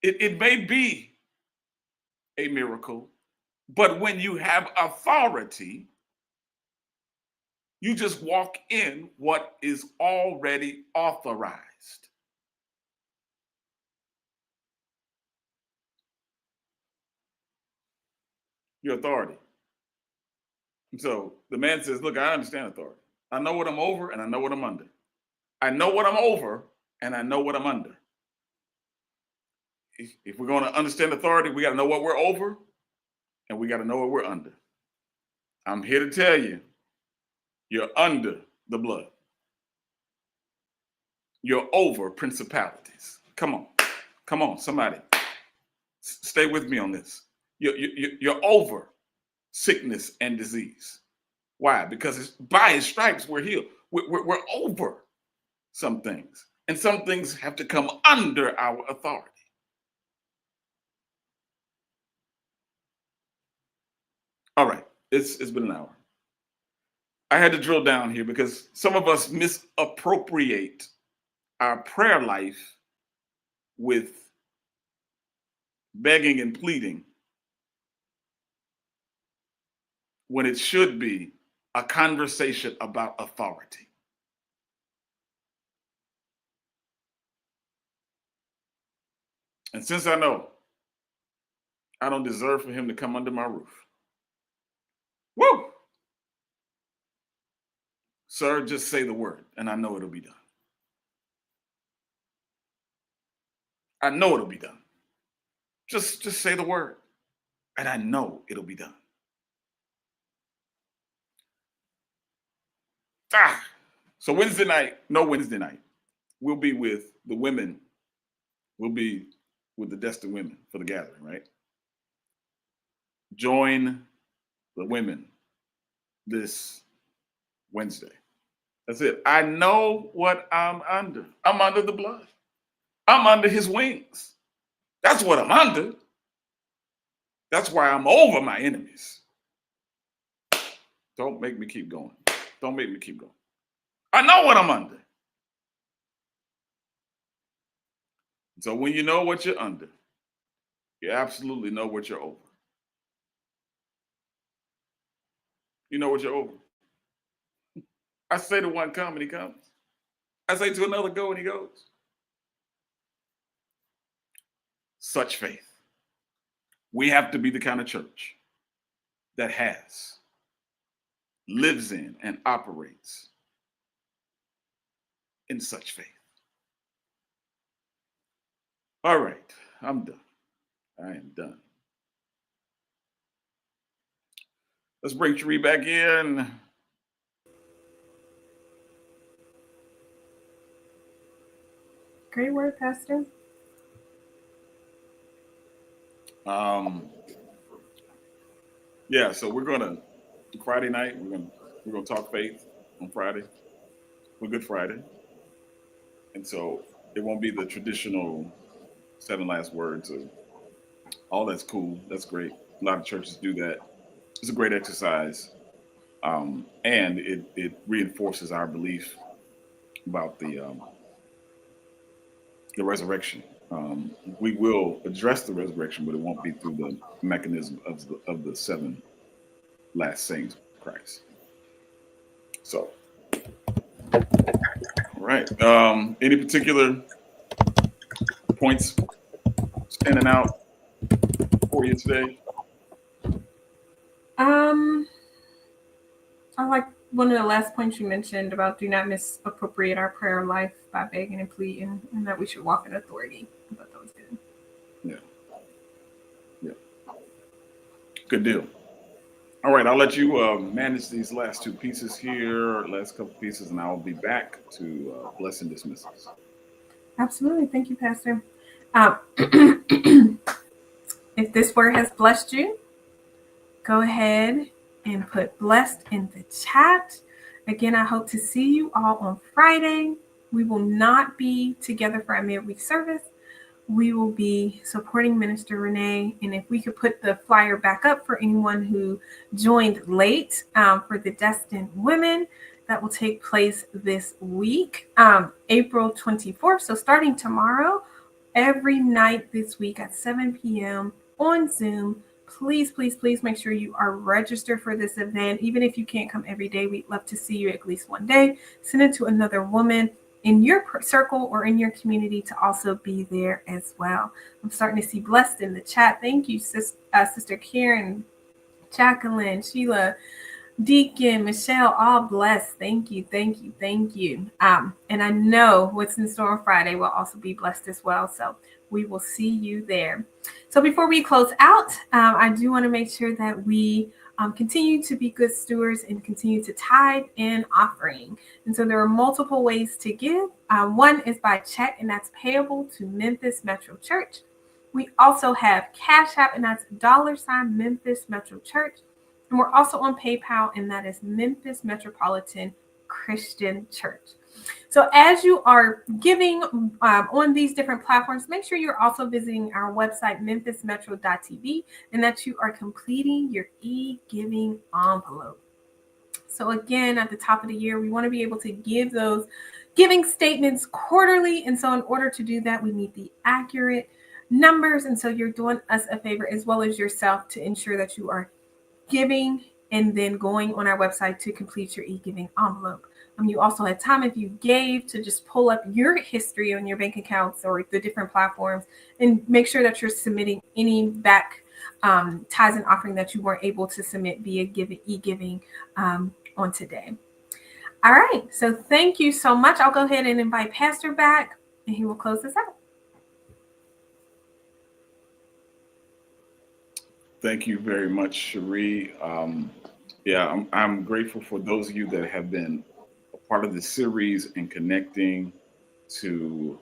It may be a miracle, but when you have authority, you just walk in what is already authorized. Your authority. And so the man says, look, I understand authority. I know what I'm over and I know what I'm under. I know what I'm over and I know what I'm under. If we're going to understand authority, we got to know what we're over and we got to know what we're under. I'm here to tell you, you're under the blood. You're over principalities. Come on, somebody. Stay with me on this. You're over sickness and disease. Why? Because it's by his stripes we're healed. We're over some things. And some things have to come under our authority. All right, it's been an hour. I had to drill down here because some of us misappropriate our prayer life with begging and pleading when it should be a conversation about authority. And since I know I don't deserve for him to come under my roof, woo! Sir, just say the word and I know it'll be done. I know it'll be done. Just say the word and I know it'll be done. Ah, So Wednesday night, we'll be with the women. We'll be with the destined women for the gathering, right? Join the women this Wednesday. That's it. I know what I'm under. I'm under the blood. I'm under his wings. That's what I'm under. That's why I'm over my enemies. Don't make me keep going. Don't make me keep going. I know what I'm under. So when you know what you're under, you absolutely know what you're over. You know what you're over. I say to one, come, and he comes. I say to another, go, and he goes. Such faith. We have to be the kind of church that has, lives in, and operates in such faith. All right, I'm done. I am done. Let's bring Cherie back in. Great word, Pastor. Yeah, so we're gonna Friday night. We're gonna talk faith on Friday. We're Good Friday, and so it won't be the traditional 7 last words or all. That's cool. That's great. A lot of churches do that. It's a great exercise, and it reinforces our belief about the resurrection. We will address the resurrection, but it won't be through the mechanism of the 7 last sayings of Christ. So, all right. Any particular points standing out for you today? I like one of the last points you mentioned about do not misappropriate our prayer life by begging and pleading, and that we should walk in authority. I thought that was good. Yeah. Good deal. All right, I'll let you manage these last 2 pieces here, last couple pieces, and I'll be back to bless and dismiss us. Absolutely. Thank you, Pastor. If this word has blessed you, go ahead and put blessed in the chat. Again, I hope to see you all on Friday. We will not be together for our midweek service. We will be supporting Minister Renee. And if we could put the flyer back up for anyone who joined late for the Destined Women, that will take place this week, April 24th. So starting tomorrow, every night this week at 7 p.m. on Zoom. Please, please, please make sure you are registered for this event. Even if you can't come every day, we'd love to see you at least one day. Send it to another woman in your circle or in your community to also be there as well. I'm starting to see blessed in the chat. Thank you, Sister Karen, Jacqueline, Sheila, Deacon, Michelle, all blessed. Thank you, thank you, thank you. And I know what's in store on Friday will also be blessed as well. So we will see you there. So before we close out, I do want to make sure that we continue to be good stewards and continue to tithe and offering. And so there are multiple ways to give. One is by check, and that's payable to Memphis Metro Church. We also have Cash App, and that's $ Memphis Metro Church. And we're also on PayPal, and that is Memphis Metropolitan Christian Church. So as you are giving on these different platforms, make sure you're also visiting our website, memphismetro.tv, and that you are completing your e-giving envelope. So again, at the top of the year, we want to be able to give those giving statements quarterly. And so in order to do that, we need the accurate numbers. And so you're doing us a favor as well as yourself to ensure that you are giving and then going on our website to complete your e-giving envelope. You also had time, if you gave, to just pull up your history on your bank accounts or the different platforms and make sure that you're submitting any back tithes and offering that you weren't able to submit via e-giving on today. All right, so thank you so much. I'll go ahead and invite Pastor back, and he will close this out. Thank you very much, Cherie. I'm grateful for those of you that have been part of the series and connecting to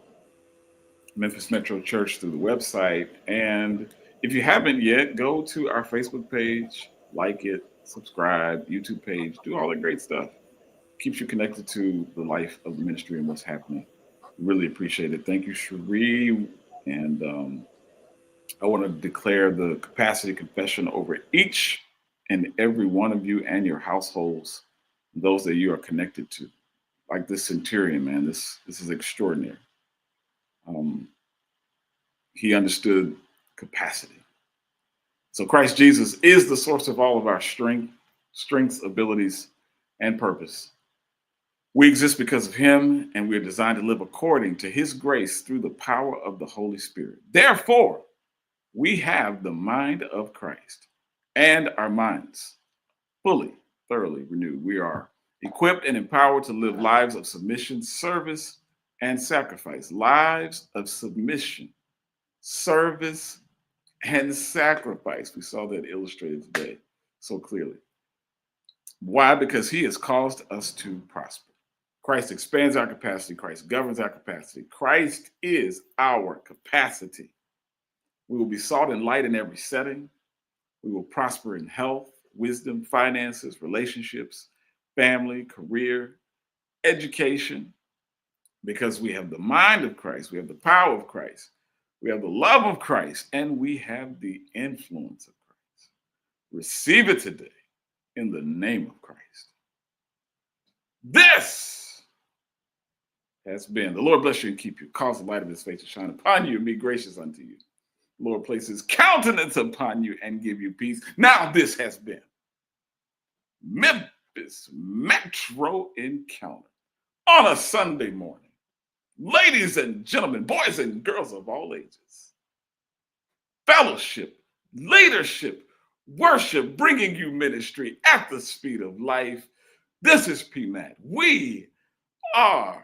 Memphis Metro Church through the website. And if you haven't yet, go to our Facebook page, like it, subscribe, YouTube page, do all that great stuff. Keeps you connected to the life of the ministry and what's happening. Really appreciate it. Thank you, Cherie. And I want to declare the capacity confession over each and every one of you and your households, those that you are connected to. Like this centurion, man, this is extraordinary. He understood capacity. So Christ Jesus is the source of all of our strengths, abilities, and purpose. We exist because of him, and we are designed to live according to his grace through the power of the Holy Spirit. Therefore, we have the mind of Christ and our minds fully, thoroughly renewed. We are equipped and empowered to live lives of submission, service, and sacrifice. Lives of submission, service, and sacrifice. We saw that illustrated today so clearly. Why? Because he has caused us to prosper. Christ expands our capacity. Christ governs our capacity. Christ is our capacity. We will be salt and light in every setting. We will prosper in health, wisdom, finances, relationships, family, career, education, because we have the mind of Christ, we have the power of Christ, we have the love of Christ, and we have the influence of Christ. Receive it today in the name of Christ. This has been, the Lord bless you and keep you, cause the light of his face to shine upon you and be gracious unto you. Lord places countenance upon you and give you peace. Now this has been Memphis Metro Encounter on a Sunday morning. Ladies and gentlemen, boys and girls of all ages, fellowship, leadership, worship, bringing you ministry at the speed of life. This is PMAT. We are